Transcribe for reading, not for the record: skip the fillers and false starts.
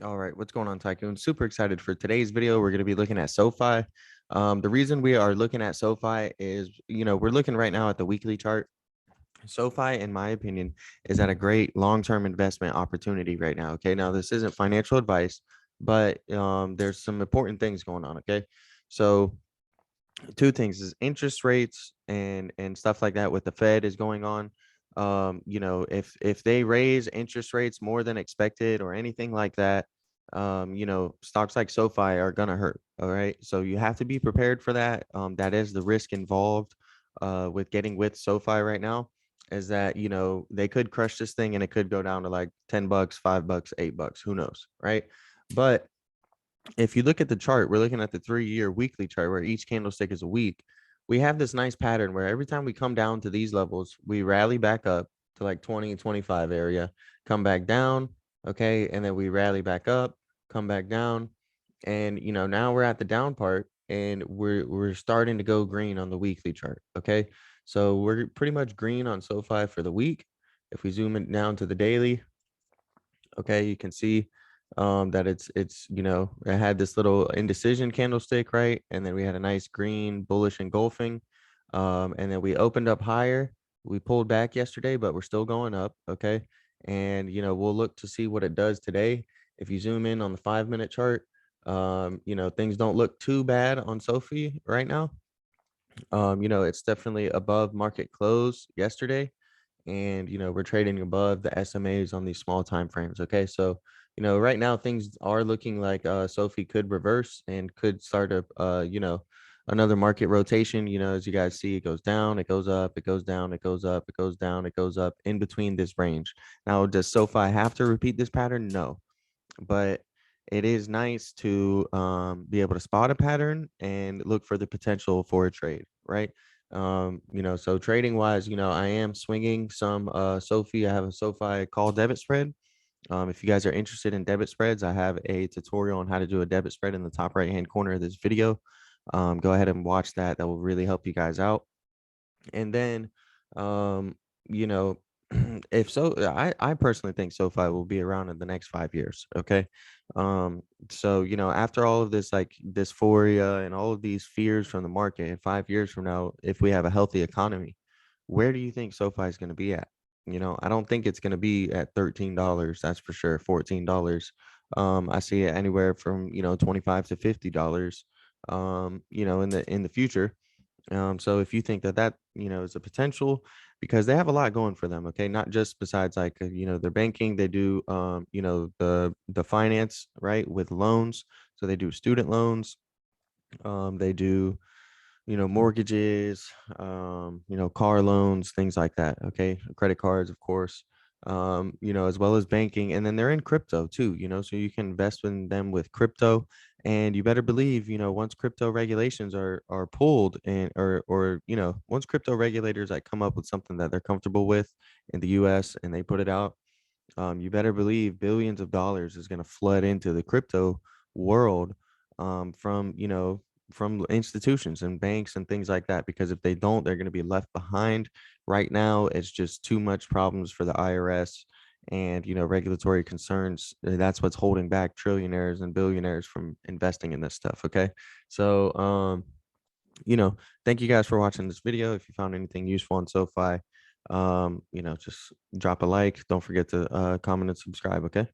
All right, what's going on, Tycoon? Super excited for today's video. We're going to be looking at SoFi. The reason we are looking at SoFi is, we're looking right now at the weekly chart. SoFi, in my opinion, is at a great long-term investment opportunity right now. Okay, now this isn't financial advice, but there's some important things going on. Okay, so two things is interest rates and stuff like that with the Fed is going on. If they raise interest rates more than expected or anything like that, stocks like SoFi are gonna hurt. All right, so you have to be prepared for that. That is the risk involved with getting with SoFi right now. Is that they could crush this thing and it could go down to like $10, $5, $8. Who knows, right? But if you look at the chart, we're looking at the 3-year weekly chart where each candlestick is a week. We have this nice pattern where every time we come down to these levels, we rally back up to like 20, 25 area, come back down. Okay. And then we rally back up, come back down. And now we're at the down part and we're starting to go green on the weekly chart. Okay. So we're pretty much green on SoFi for the week. If we zoom it down to the daily, okay, you can see that it had this little indecision candlestick, right? And then we had a nice green bullish engulfing, and then we opened up higher. We pulled back yesterday, but we're still going up. Okay, and we'll look to see what it does today. If you zoom in on the 5-minute chart, things don't look too bad on Sofi right now. It's definitely above market close yesterday, and we're trading above the SMAs on these small time frames. Okay, so right now things are looking like Sofi could reverse and could start a another market rotation. As you guys see, it goes down, it goes up, it goes down, it goes up, it goes down, it goes up in between this range. Now, does SoFi have to repeat this pattern? No, but it is nice to be able to spot a pattern and look for the potential for a trade, right? So trading wise, I am swinging some Sofi. I have a SoFi call debit spread. If you guys are interested in debit spreads, I have a tutorial on how to do a debit spread in the top right hand corner of this video. Go ahead and watch that. That will really help you guys out. And then, you know, if so, I personally think SoFi will be around in the next 5 years. Okay. So, after all of this, like dysphoria and all of these fears from the market, in 5 years from now, if we have a healthy economy, where do you think SoFi is going to be at? I don't think it's going to be at $13. That's for sure. $14. I see it anywhere from, 25 to $50, in the future. So if you think that is a potential, because they have a lot going for them, okay, not just besides like their banking, they do the finance, right, with loans. So they do student loans, they do mortgages, car loans, things like that. Okay. Credit cards, of course, as well as banking. And then they're in crypto too, so you can invest in them with crypto. And you better believe, once crypto regulations are pulled and or once crypto regulators like come up with something that they're comfortable with in the US and they put it out, you better believe billions of dollars is going to flood into the crypto world, from institutions and banks and things like that. Because if they don't, they're going to be left behind. Right now, it's just too much problems for the IRS and regulatory concerns. That's what's holding back trillionaires and billionaires from investing in this stuff. Okay, so you know, thank you guys for watching this video. If you found anything useful on SoFi, just drop a like. Don't forget to comment and subscribe. Okay.